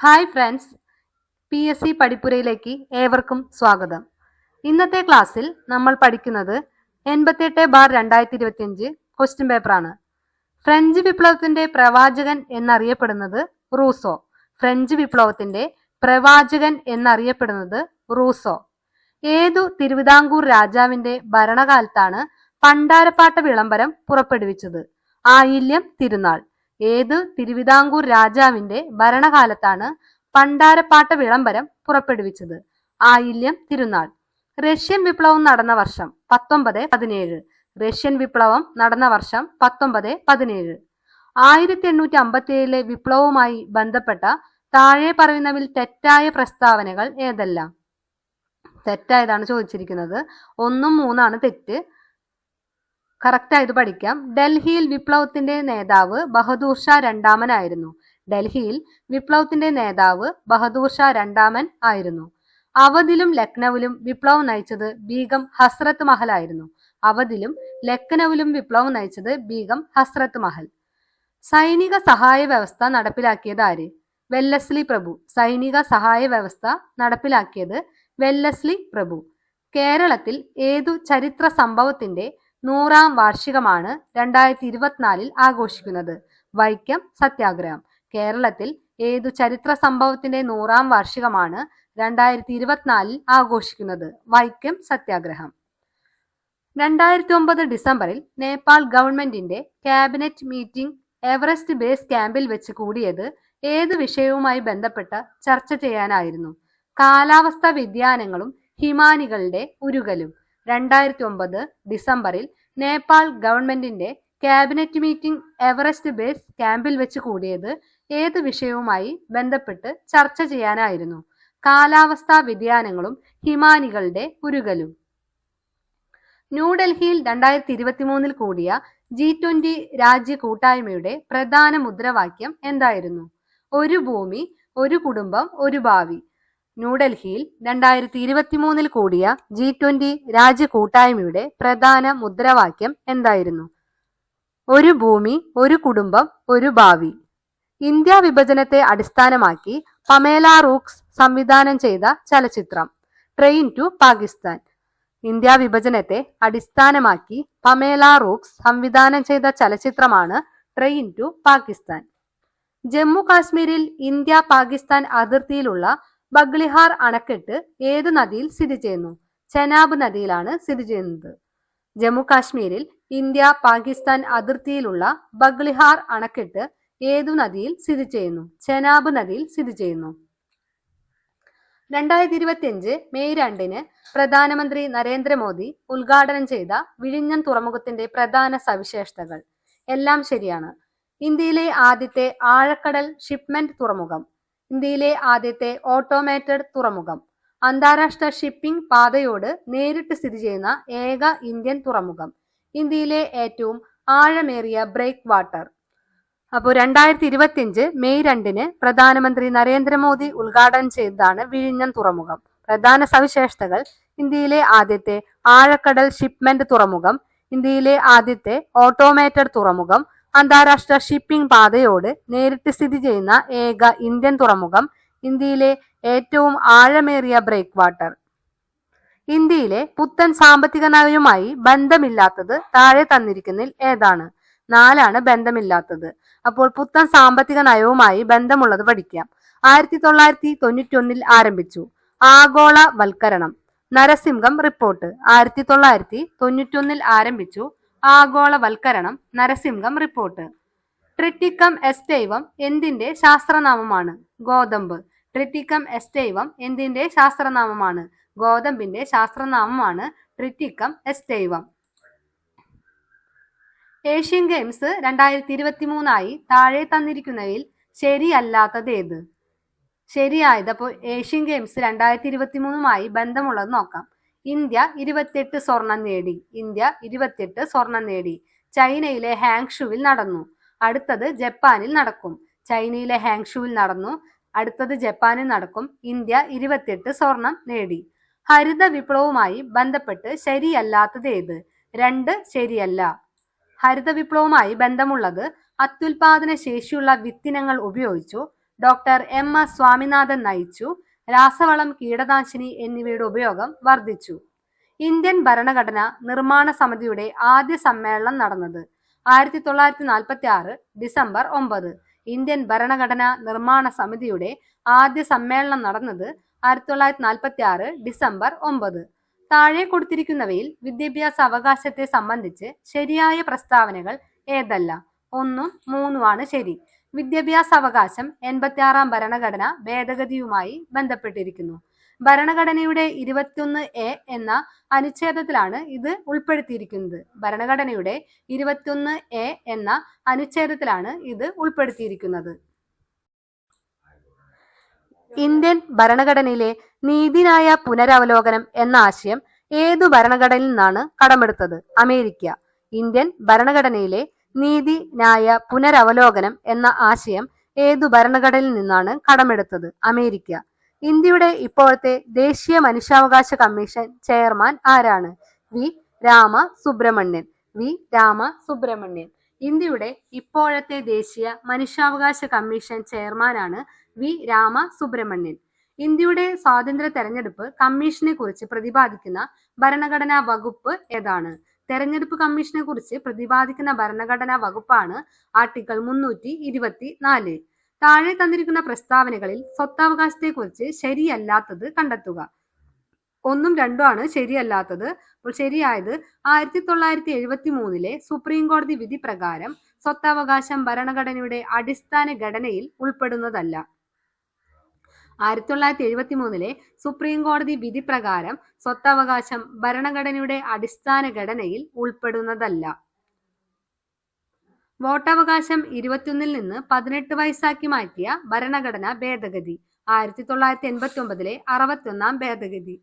Hi friends, PSC പഠിപ്പുരയിലേക്ക് ഏവർക്കും സ്വാഗതം. ഇന്നത്തെ ക്ലാസ്സിൽ നമ്മൾ പഠിക്കുന്നത് 88/2025 ക്വസ്റ്റ്യൻ പേപ്പറാണ്. ഫ്രഞ്ച് വിപ്ലവത്തിന്റെ പ്രവാചകൻ എന്നറിയപ്പെടുന്നത് റൂസോ. ഫ്രഞ്ച് വിപ്ലവത്തിന്റെ പ്രവാചകൻ എന്നറിയപ്പെടുന്നത് റൂസോ. ഏതു തിരുവിതാംകൂർ രാജാവിന്റെ ഭരണകാലത്താണ് പണ്ടാരപ്പാട്ട വിളംബരം പുറപ്പെടുവിച്ചത്? ആയില്യം തിരുനാൾ. ഏത് തിരുവിതാംകൂർ രാജാവിന്റെ ഭരണകാലത്താണ് പണ്ടാരപ്പാട്ട വിളംബരം പുറപ്പെടുവിച്ചത്? ആയില്യം തിരുനാൾ. റഷ്യൻ വിപ്ലവം നടന്ന വർഷം 1917. റഷ്യൻ വിപ്ലവം നടന്ന വർഷം 1917. 1857 വിപ്ലവവുമായി ബന്ധപ്പെട്ട താഴെ പറയുന്നതിൽ തെറ്റായ പ്രസ്താവനകൾ ഏതെല്ലാം? തെറ്റായതാണ് ചോദിച്ചിരിക്കുന്നത്. 1ഉം 3ആണ് തെറ്റ്. കറക്റ്റ് ആയിട്ട് പഠിക്കാം. ഡൽഹിയിൽ വിപ്ലവത്തിന്റെ നേതാവ് ബഹദൂർ ഷാ രണ്ടാമനായിരുന്നു. ഡൽഹിയിൽ വിപ്ലവത്തിന്റെ നേതാവ് ബഹദൂർ ഷാ രണ്ടാമൻ ആയിരുന്നു. അവധിലും ലക്നൌവിലും വിപ്ലവം നയിച്ചത് ബീഗം ഹസ്രത്ത് മഹൽ ആയിരുന്നു. അവധിലും ലക്നൌവിലും വിപ്ലവം നയിച്ചത് ബീഗം ഹസ്രത്ത് മഹൽ. സൈനിക സഹായ വ്യവസ്ഥ നടപ്പിലാക്കിയത് ആര്? വെല്ലസ്ലി പ്രഭു. സൈനിക സഹായ വ്യവസ്ഥ നടപ്പിലാക്കിയത് വെല്ലസ്ലി പ്രഭു. കേരളത്തിൽ ഏതു ചരിത്ര സംഭവത്തിന്റെ 100ാം വാർഷികമാണ് 2024 ആഘോഷിക്കുന്നത്? വൈക്കം സത്യാഗ്രഹം. കേരളത്തിൽ ഏതു ചരിത്ര സംഭവത്തിന്റെ 100ാം വാർഷികമാണ് 2024 ആഘോഷിക്കുന്നത്? വൈക്കം സത്യാഗ്രഹം. 2009 ഡിസംബറിൽ നേപ്പാൾ ഗവൺമെന്റിന്റെ ക്യാബിനറ്റ് മീറ്റിംഗ് എവറസ്റ്റ് ബേസ് ക്യാമ്പിൽ വെച്ച് കൂടിയത് ഏതു വിഷയവുമായി ബന്ധപ്പെട്ട് ചർച്ച ചെയ്യാനായിരുന്നു? കാലാവസ്ഥാ വ്യതിയാനങ്ങളും ഹിമാനികളുടെ ഉരുകലും. 2009 ഡിസംബറിൽ നേപ്പാൾ ഗവൺമെന്റിന്റെ ക്യാബിനറ്റ് മീറ്റിംഗ് എവറസ്റ്റ് ബേസ് ക്യാമ്പിൽ വെച്ച് കൂടിയത് ഏത് വിഷയവുമായി ബന്ധപ്പെട്ട് ചർച്ച ചെയ്യാനായിരുന്നു? കാലാവസ്ഥാ വ്യതിയാനങ്ങളും ഹിമാനികളുടെ ഉരുകലും. ന്യൂഡൽഹിയിൽ 2023 കൂടിയ G20 രാജ്യ കൂട്ടായ്മയുടെ പ്രധാന മുദ്രാവാക്യം എന്തായിരുന്നു? ഒരു ഭൂമി, ഒരു കുടുംബം, ഒരു ഭാവി. ന്യൂഡൽഹിയിൽ 2023 കൂടിയ G20 രാജ്യ കൂട്ടായ്മയുടെ പ്രധാന മുദ്രാവാക്യം എന്തായിരുന്നു? ഒരു ഭൂമി, ഒരു കുടുംബം, ഒരു ഭാവി. ഇന്ത്യ വിഭജനത്തെ അടിസ്ഥാനമാക്കി പമേല റൂക്സ് സംവിധാനം ചെയ്ത ചലച്ചിത്രം? Train to Pakistan. ഇന്ത്യ വിഭജനത്തെ അടിസ്ഥാനമാക്കി പമേല റൂക്സ് സംവിധാനം ചെയ്ത ചലച്ചിത്രമാണ് ട്രെയിൻ ടു പാകിസ്ഥാൻ. ജമ്മു കാശ്മീരിൽ ഇന്ത്യ പാകിസ്ഥാൻ അതിർത്തിയിലുള്ള ബഗ്ലിഹാർ അണക്കെട്ട് ഏത് നദിയിൽ സ്ഥിതി ചെയ്യുന്നു? ചെനാബ് നദിയിലാണ് സ്ഥിതി ചെയ്യുന്നത്. ജമ്മു കാശ്മീരിൽ ഇന്ത്യ പാകിസ്ഥാൻ അതിർത്തിയിലുള്ള ബഗ്ലിഹാർ അണക്കെട്ട് ഏതു നദിയിൽ സ്ഥിതി ചെയ്യുന്നു? ചെനാബ് നദിയിൽ സ്ഥിതി ചെയ്യുന്നു. 2025 മെയ് 2 പ്രധാനമന്ത്രി നരേന്ദ്രമോദി ഉദ്ഘാടനം ചെയ്ത വിഴിഞ്ഞം തുറമുഖത്തിന്റെ പ്രധാന സവിശേഷതകൾ. എല്ലാം ശരിയാണ്. ഇന്ത്യയിലെ ആദ്യത്തെ ആഴക്കടൽ ഷിപ്മെന്റ് തുറമുഖം. ഇന്ത്യയിലെ ആദ്യത്തെ ഓട്ടോമേറ്റഡ് തുറമുഖം. അന്താരാഷ്ട്ര ഷിപ്പിംഗ് പാതയോട് നേരിട്ട് സ്ഥിതി ചെയ്യുന്ന ഏക ഇന്ത്യൻ തുറമുഖം. ഇന്ത്യയിലെ ഏറ്റവും ആഴമേറിയ ബ്രേക്ക് വാട്ടർ. അപ്പോൾ 2025 മെയ് 2 പ്രധാനമന്ത്രി നരേന്ദ്രമോദി ഉദ്ഘാടനം ചെയ്തതാണ് വിഴിഞ്ഞം തുറമുഖം. പ്രധാന സവിശേഷതകൾ: ഇന്ത്യയിലെ ആദ്യത്തെ ആഴക്കടൽ ഷിപ്മെന്റ് തുറമുഖം, ഇന്ത്യയിലെ ആദ്യത്തെ ഓട്ടോമേറ്റഡ് തുറമുഖം, അന്താരാഷ്ട്ര ഷിപ്പിംഗ് പാതയോട് നേരിട്ട് സ്ഥിതി ചെയ്യുന്ന ഏക ഇന്ത്യൻ തുറമുഖം, ഇന്ത്യയിലെ ഏറ്റവും ആഴമേറിയ ബ്രേക്ക് വാട്ടർ. ഇന്ത്യയിലെ പുത്തൻ സാമ്പത്തിക നയവുമായി ബന്ധമില്ലാത്തത് താഴെ തന്നിരിക്കുന്നതിൽ ഏതാണ്? 4ആണ് ബന്ധമില്ലാത്തത്. അപ്പോൾ പുത്തൻ സാമ്പത്തിക നയവുമായി ബന്ധമുള്ളത് പഠിക്കാം. 1991 ആരംഭിച്ചു. ആഗോളവൽക്കരണം. നരസിംഹം റിപ്പോർട്ട്. 1991 ആരംഭിച്ചു. ആഗോളവൽക്കരണം. നരസിംഹം റിപ്പോർട്ട്. ട്രിറ്റിക്കം എസ്റ്റൈവം എന്തിന്റെ ശാസ്ത്രനാമമാണ്? ഗോതമ്പ്. ട്രിറ്റിക്കം എസ്റ്റൈവം എന്തിന്റെ ശാസ്ത്രനാമമാണ്? ഗോതമ്പിന്റെ ശാസ്ത്രനാമമാണ് ട്രിറ്റിക്കം എസ്റ്റൈവം. ഏഷ്യൻ ഗെയിംസ് 2023 താഴെ തന്നിരിക്കുന്നതിൽ ശരിയല്ലാത്തത് ഏത്? ശരിയായത്. അപ്പോൾ ഏഷ്യൻ ഗെയിംസ് 2023 ബന്ധമുള്ളത് നോക്കാം. ഇന്ത്യ 28 സ്വർണം നേടി. ഇന്ത്യ 28 സ്വർണം നേടി. ചൈനയിലെ ഹാങ്ഷുവിൽ നടന്നു. അടുത്തത് ജപ്പാനിൽ നടക്കും. ചൈനയിലെ ഹാങ്ഷുവിൽ നടന്നു. അടുത്തത് ജപ്പാനിൽ നടക്കും. ഇന്ത്യ 28 സ്വർണം നേടി. ഹരിത വിപ്ലവവുമായി ബന്ധപ്പെട്ട് ശരിയല്ലാത്തത് ഏത്? 2 ശരിയല്ല. ഹരിത വിപ്ലവവുമായി ബന്ധമുള്ളത് അത്യുൽപാദന ശേഷിയുള്ള വിത്തിനങ്ങൾ ഉപയോഗിച്ചു ഡോക്ടർ എം.എസ്. സ്വാമിനാഥൻ നയിച്ചു. രാസവളം, കീടനാശിനി എന്നിവയുടെ ഉപയോഗം വർദ്ധിച്ചു. ഇന്ത്യൻ ഭരണഘടന നിർമ്മാണ സമിതിയുടെ ആദ്യ സമ്മേളനം നടന്നത് 1946 ഡിസംബർ 9. ഇന്ത്യൻ ഭരണഘടനാ നിർമ്മാണ സമിതിയുടെ ആദ്യ സമ്മേളനം നടന്നത് 1946 ഡിസംബർ 9. താഴെ കൊടുത്തിരിക്കുന്നവയിൽ വിദ്യാഭ്യാസ അവകാശത്തെ സംബന്ധിച്ച് ശരിയായ പ്രസ്താവനകൾ ഏതല്ല? 1ഉം 3ഉമാണ് ശരി. വിദ്യാഭ്യാസ അവകാശം 86-ാം ഭരണഘടന ഭേദഗതിയുമായി ബന്ധപ്പെട്ടിരിക്കുന്നു. ഭരണഘടനയുടെ 21A എന്ന അനുച്ഛേദത്തിലാണ് ഇത് ഉൾപ്പെടുത്തിയിരിക്കുന്നത്. ഭരണഘടനയുടെ 21A എന്ന അനുച്ഛേദത്തിലാണ് ഇത് ഉൾപ്പെടുത്തിയിരിക്കുന്നത്. ഇന്ത്യൻ ഭരണഘടനയിലെ നീതിന്യായ പുനരവലോകനം എന്ന ആശയം ഏതു ഭരണഘടനയിൽ നിന്നാണ് കടമെടുത്തത്? അമേരിക്ക. ഇന്ത്യൻ ഭരണഘടനയിലെ നീതി ന്യായ പുനരവലോകനം എന്ന ആശയം ഏതു ഭരണഘടനയിൽ നിന്നാണ് കടമെടുത്തത്? അമേരിക്ക. ഇന്ത്യയുടെ ഇപ്പോഴത്തെ ദേശീയ മനുഷ്യാവകാശ കമ്മീഷൻ ചെയർമാൻ ആരാണ്? വി. രാമസുബ്രഹ്മണ്യൻ. വി. രാമസുബ്രഹ്മണ്യൻ. ഇന്ത്യയുടെ ഇപ്പോഴത്തെ ദേശീയ മനുഷ്യാവകാശ കമ്മീഷൻ ചെയർമാനാണ് വി. രാമസുബ്രഹ്മണ്യൻ. ഇന്ത്യയുടെ സ്വാതന്ത്ര്യ തെരഞ്ഞെടുപ്പ് കമ്മീഷനെ കുറിച്ച് പ്രതിപാദിക്കുന്ന ഭരണഘടനാ വകുപ്പ് ഏതാണ്? തെരഞ്ഞെടുപ്പ് കമ്മീഷനെ കുറിച്ച് പ്രതിപാദിക്കുന്ന ഭരണഘടനാ വകുപ്പാണ് ആർട്ടിക്കിൾ 324. താഴെ തന്നിരിക്കുന്ന പ്രസ്താവനകളിൽ സ്വത്തവകാശത്തെ കുറിച്ച് ശരിയല്ലാത്തത് കണ്ടെത്തുക. 1ഉം 2ഉമാണ് ശരിയല്ലാത്തത്. അപ്പോൾ ശരിയായത് 1973 സുപ്രീം കോടതി വിധി പ്രകാരം സ്വത്തവകാശം ഭരണഘടനയുടെ അടിസ്ഥാന ഘടനയിൽ ഉൾപ്പെടുന്നതല്ല. 1973 സുപ്രീം കോടതി വിധി പ്രകാരം സ്വത്തവകാശം ഭരണഘടനയുടെ അടിസ്ഥാന ഘടനയിൽ ഉൾപ്പെടുന്നതല്ല. വോട്ടവകാശം 21 നിന്ന് 18 വയസ്സാക്കി മാറ്റിയ ഭരണഘടനാ ഭേദഗതി 1989 61-ാം ഭേദഗതി.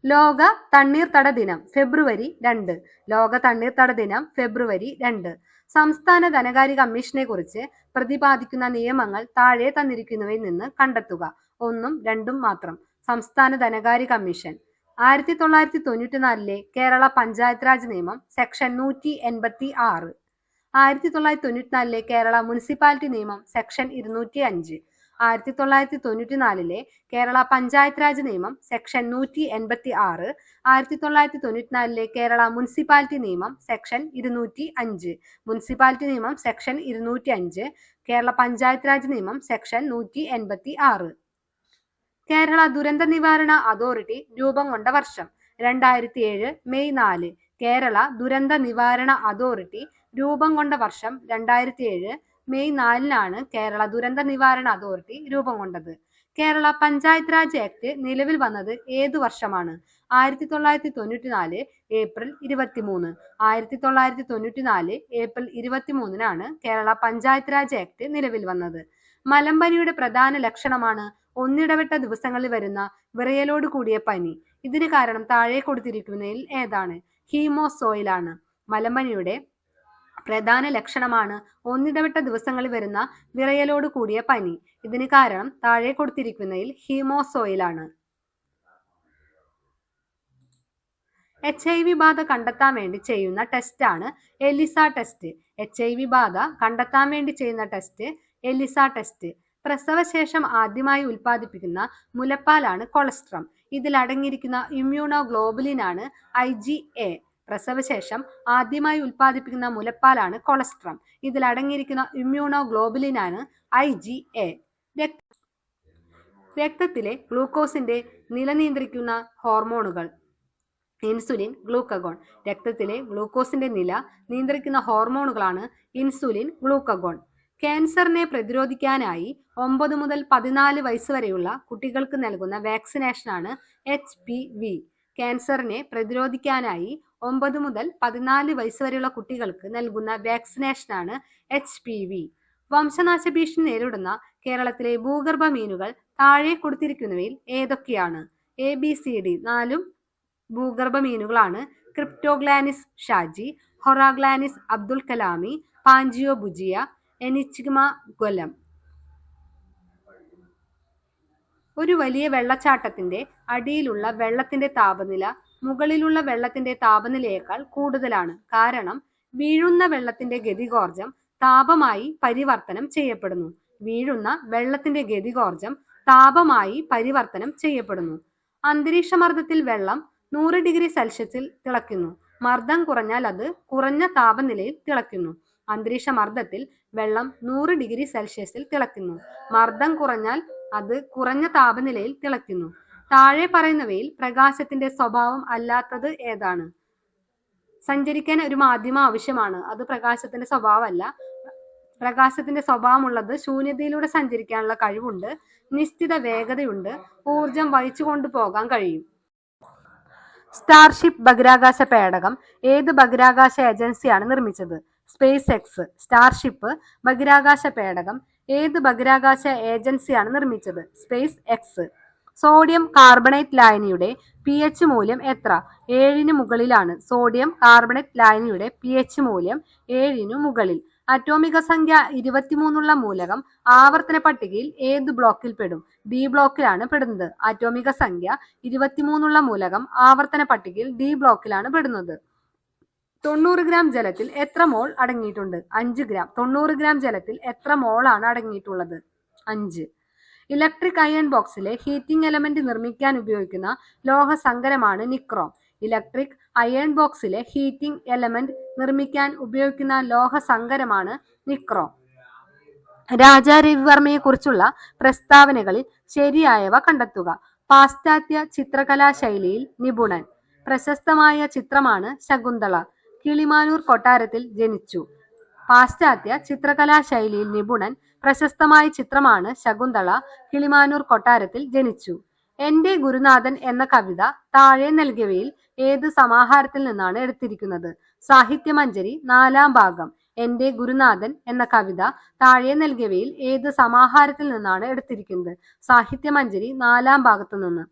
ലോക തണ്ണീർത്തട ദിനം ഫെബ്രുവരി 2. ലോക തണ്ണീർത്തട ദിനം ഫെബ്രുവരി 2. സംസ്ഥാന ധനകാര്യ കമ്മീഷനെ കുറിച്ച് പ്രതിപാദിക്കുന്ന നിയമങ്ങൾ താഴെ തന്നിരിക്കുന്നവയിൽ നിന്ന് കണ്ടെത്തുക. 1ഉം 2ഉം മാത്രം. സംസ്ഥാന ധനകാര്യ കമ്മീഷൻ 1994 കേരള പഞ്ചായത്ത് രാജ് നിയമം സെക്ഷൻ 186. 1994 കേരള മുനിസിപ്പാലിറ്റി നിയമം സെക്ഷൻ 205. 1994 കേരള പഞ്ചായത്ത് രാജ് നിയമം സെക്ഷൻ 186. 1994 കേരള മുനിസിപ്പാലിറ്റി നിയമം സെക്ഷൻ 205. മുനിസിപ്പാലിറ്റി നിയമം സെക്ഷൻ 205. കേരള പഞ്ചായത്ത് രാജ് നിയമം സെക്ഷൻ 186. കേരള ദുരന്ത നിവാരണ അതോറിറ്റി രൂപം കൊണ്ട വർഷം 2007 മെയ് 4. കേരള ദുരന്ത നിവാരണ അതോറിറ്റി രൂപം കൊണ്ട വർഷം 2007 മെയ് 4-നാണ് കേരള ദുരന്ത നിവാരണ അതോറിറ്റി രൂപം കൊണ്ടത്. കേരള പഞ്ചായത്ത് രാജ് ആക്ട് നിലവിൽ വന്നത് ഏതു വർഷമാണ്? 1994 ഏപ്രിൽ 23. 1994 ഏപ്രിൽ 23-നാണ് കേരള പഞ്ചായത്ത് രാജ് ആക്ട് നിലവിൽ വന്നത്. മലമ്പനിയുടെ പ്രധാന ലക്ഷണമാണ് ഒന്നിടവിട്ട ദിവസങ്ങളിൽ വരുന്ന വിറയലോട് കൂടിയ പനി. ഇതിന് കാരണം താഴെ കൊടുത്തിരിക്കുന്നതിൽ ഏതാണ്? ഹീമോസോയിലാണ്. മലമ്പനിയുടെ പ്രധാന ലക്ഷണമാണ് ഒന്നിടവിട്ട ദിവസങ്ങളിൽ വരുന്ന വിറയലോട് കൂടിയ പനി. ഇതിന് കാരണം താഴെ കൊടുത്തിരിക്കുന്നതിൽ ഹീമോസോയിലാണ്. HIV ബാധ കണ്ടെത്താൻ വേണ്ടി ചെയ്യുന്ന ടെസ്റ്റാണ് എലിസ ടെസ്റ്റ്. HIV ബാധ കണ്ടെത്താൻ വേണ്ടി ചെയ്യുന്ന ടെസ്റ്റ് എലിസ ടെസ്റ്റ്. പ്രസവശേഷം ആദ്യമായി ഉൽപ്പാദിപ്പിക്കുന്ന മുലപ്പാലാണ് കൊളസ്ട്രം. ഇതിൽ അടങ്ങിയിരിക്കുന്ന ഇമ്മ്യൂണോഗ്ലോബുലിനാണ് IgA. പ്രസവശേഷം ആദ്യമായി ഉൽപ്പാദിപ്പിക്കുന്ന മുലപ്പാലാണ് കൊളസ്ട്രം. ഇതിൽ അടങ്ങിയിരിക്കുന്ന ഇമ്മ്യൂണോഗ്ലോബുലിനാണ് IgA. രക്തത്തിലെ ഗ്ലൂക്കോസിന്റെ നില നിയന്ത്രിക്കുന്ന ഹോർമോണുകൾ ഇൻസുലിൻ, ഗ്ലൂക്കഗോൺ. രക്തത്തിലെ ഗ്ലൂക്കോസിന്റെ നില നിയന്ത്രിക്കുന്ന ഹോർമോണുകളാണ് ഇൻസുലിൻ, ഗ്ലൂക്കഗോൺ. ക്യാൻസറിനെ പ്രതിരോധിക്കാനായി 9 മുതൽ 14 വയസ്സ് വരെയുള്ള കുട്ടികൾക്ക് നൽകുന്ന വാക്സിനേഷനാണ് HPV. ക്യാൻസറിനെ പ്രതിരോധിക്കാനായി 9 മുതൽ 14 വയസ്സ് വരെയുള്ള കുട്ടികൾക്ക് നൽകുന്ന വാക്സിനേഷനാണ് HPV. വംശനാശ ഭീഷണി നേരിടുന്ന കേരളത്തിലെ ഭൂഗർഭ മീനുകൾ താഴെ കൊടുത്തിരിക്കുന്നവയിൽ ഏതൊക്കെയാണ്? ABCD 4 ഭൂഗർഭ മീനുകളാണ്. ക്രിപ്റ്റോഗ്ലാനിസ് ഷാജി, ഹൊറാഗ്ലാനിസ് അബ്ദുൽ കലാമി, പാഞ്ചിയോബുജിയ, എനിച്ചിഗ്മ ഗൊലം. ഒരു വലിയ വെള്ളച്ചാട്ടത്തിന്റെ അടിയിലുള്ള വെള്ളത്തിന്റെ താപനില മുകളിലുള്ള വെള്ളത്തിന്റെ താപനിലയേക്കാൾ കൂടുതലാണ്. കാരണം വീഴുന്ന വെള്ളത്തിന്റെ ഗതികോർജം താപമായി പരിവർത്തനം ചെയ്യപ്പെടുന്നു. വീഴുന്ന വെള്ളത്തിന്റെ ഗതികോർജം താപമായി പരിവർത്തനം ചെയ്യപ്പെടുന്നു. അന്തരീക്ഷമർദ്ദത്തിൽ വെള്ളം 100 ഡിഗ്രി സെൽഷ്യസിൽ തിളയ്ക്കുന്നു. മർദ്ദം കുറഞ്ഞാൽ അത് കുറഞ്ഞ താപനിലയിൽ തിളയ്ക്കുന്നു. അന്തരീക്ഷ മർദ്ദത്തിൽ വെള്ളം 100 ഡിഗ്രി സെൽഷ്യസിൽ തിളയ്ക്കുന്നു. മർദ്ദം കുറഞ്ഞാൽ അത് കുറഞ്ഞ താപനിലയിൽ തിളയ്ക്കുന്നു. താഴെ പറയുന്നവയിൽ പ്രകാശത്തിന്റെ സ്വഭാവം അല്ലാത്തത് ഏതാണ്? സഞ്ചരിക്കാൻ ഒരു മാധ്യമം ആവശ്യമാണ്. അത് പ്രകാശത്തിന്റെ സ്വഭാവമല്ല. പ്രകാശത്തിന്റെ സ്വഭാവമുള്ളത് ശൂന്യതയിലൂടെ സഞ്ചരിക്കാനുള്ള കഴിവുണ്ട്, നിശ്ചിത വേഗതയുണ്ട്, ഊർജം വഹിച്ചു കൊണ്ടുപോകാൻ കഴിയും. സ്റ്റാർഷിപ്പ് ബഹിരാകാശ പേടകം ഏത് ബഹിരാകാശ ഏജൻസിയാണ് നിർമ്മിച്ചത്? Space X. സ്റ്റാർഷിപ്പ് ബഹിരാകാശ പേടകം ഏത് ബഹിരാകാശ ഏജൻസിയാണ് നിർമ്മിച്ചത്? SpaceX. സോഡിയം കാർബണേറ്റ് ലായനിയുടെ pH മൂല്യം എത്ര? 7 മുകളിലാണ്. സോഡിയം കാർബണേറ്റ് ലായനിയുടെ pH മൂല്യം 7 മുകളിൽ. അറ്റോമിക സംഖ്യ 23 മൂലകം ആവർത്തന പട്ടികയിൽ ഏത് ബ്ലോക്കിൽ പെടും? ഡി ബ്ലോക്കിലാണ് പെടുന്നത്. അറ്റോമിക സംഖ്യ 23 മൂലകം ആവർത്തന പട്ടികയിൽ ഡി ബ്ലോക്കിലാണ് പെടുന്നത്. 90 ഗ്രാം ജലത്തിൽ എത്ര മോൾ അടങ്ങിയിട്ടുണ്ട്? 5 ഗ്രാം. 90 ഗ്രാം ജലത്തിൽ എത്ര മോളാണ് അടങ്ങിയിട്ടുള്ളത്? 5. ഇലക്ട്രിക് അയൺ ബോക്സിലെ ഹീറ്റിംഗ് എലമെന്റ് നിർമ്മിക്കാൻ ഉപയോഗിക്കുന്ന ലോഹ സങ്കരമാണ് നിക്രോം. ഇലക്ട്രിക് അയൺ ബോക്സിലെ ഹീറ്റിംഗ് എലമെന്റ് നിർമ്മിക്കാൻ ഉപയോഗിക്കുന്ന ലോഹ സങ്കരമാണ് നിക്രോം. രാജാ രവിവർമ്മയെ കുറിച്ചുള്ള പ്രസ്താവനകളിൽ ശരിയായവ കണ്ടെത്തുക. പാശ്ചാത്യ ചിത്രകലാ ശൈലിയിൽ നിപുണൻ. പ്രശസ്തമായ ചിത്രമാണ് ശകുന്തള. കിളിമാനൂർ കൊട്ടാരത്തിൽ ജനിച്ചു. പാശ്ചാത്യ ചിത്രകലാ ശൈലിയിൽ നിപുണൻ. പ്രശസ്തമായ ചിത്രമാണ് ശകുന്തള. കിളിമാനൂർ കൊട്ടാരത്തിൽ ജനിച്ചു. എന്റെ ഗുരുനാഥൻ എന്ന കവിത താഴെ നൽകിയവയിൽ ഏത് സമാഹാരത്തിൽ നിന്നാണ് എടുത്തിരിക്കുന്നത്? സാഹിത്യമഞ്ജരി 4-ാം ഭാഗം. എന്റെ ഗുരുനാഥൻ എന്ന കവിത താഴെ നൽകിയവയിൽ ഏത് സമാഹാരത്തിൽ നിന്നാണ് എടുത്തിരിക്കുന്നത്? സാഹിത്യമഞ്ജരി 4-ാം ഭാഗത്തു നിന്ന്.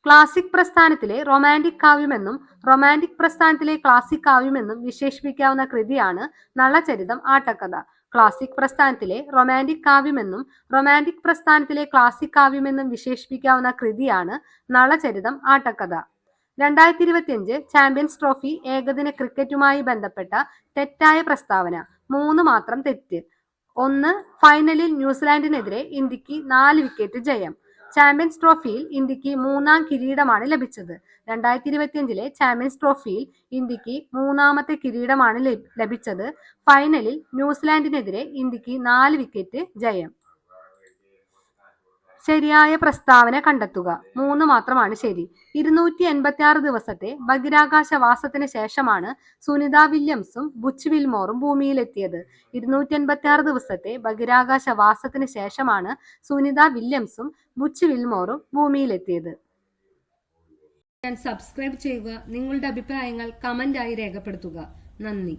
ക്ലാസിക് പ്രസ്ഥാനത്തിലെ റൊമാന്റിക് കാവ്യമെന്നും റൊമാന്റിക് പ്രസ്ഥാനത്തിലെ ക്ലാസിക് കാവ്യമെന്നും വിശേഷിപ്പിക്കാവുന്ന കൃതിയാണ് നളചരിതം ആട്ടക്കഥ. ക്ലാസിക് പ്രസ്ഥാനത്തിലെ റൊമാന്റിക് കാവ്യമെന്നും റൊമാന്റിക് പ്രസ്ഥാനത്തിലെ ക്ലാസിക് കാവ്യമെന്നും വിശേഷിപ്പിക്കാവുന്ന കൃതിയാണ് നളചരിതം ആട്ടക്കഥ. 2025 ചാമ്പ്യൻസ് ട്രോഫി ഏകദിന ക്രിക്കറ്റുമായി ബന്ധപ്പെട്ട തെറ്റായ പ്രസ്താവന. 3 മാത്രം തെറ്റ്. 1. ഫൈനലിൽ ന്യൂസിലാൻഡിനെതിരെ ഇന്ത്യക്ക് 4 വിക്കറ്റ് ജയം. ചാമ്പ്യൻസ് ട്രോഫിയിൽ ഇന്ത്യക്ക് 3-ാം കിരീടമാണ് ലഭിച്ചത്. 2025 ചാമ്പ്യൻസ് ട്രോഫിയിൽ ഇന്ത്യക്ക് 3-ാമത്തെ കിരീടമാണ് ലഭിച്ചത്. ഫൈനലിൽ ന്യൂസിലാൻഡിനെതിരെ ഇന്ത്യക്ക് 4 വിക്കറ്റ് ജയം. ശരിയായ പ്രസ്താവന കണ്ടെത്തുക. 3 മാത്രമാണ് ശരി. 286 ദിവസത്തെ ബഹിരാകാശ വാസത്തിന് ശേഷമാണ് സുനിത വില്യംസും ബുച്ച് വിൽമോറും ഭൂമിയിലെത്തിയത്. 286 ദിവസത്തെ ബഹിരാകാശ വാസത്തിന് ശേഷമാണ് സുനിത വില്യംസും ബുച്ച് വിൽമോറും ഭൂമിയിലെത്തിയത്. സബ്സ്ക്രൈബ് ചെയ്യുക. നിങ്ങളുടെ അഭിപ്രായങ്ങൾ കമന്റായി രേഖപ്പെടുത്തുക. നന്ദി.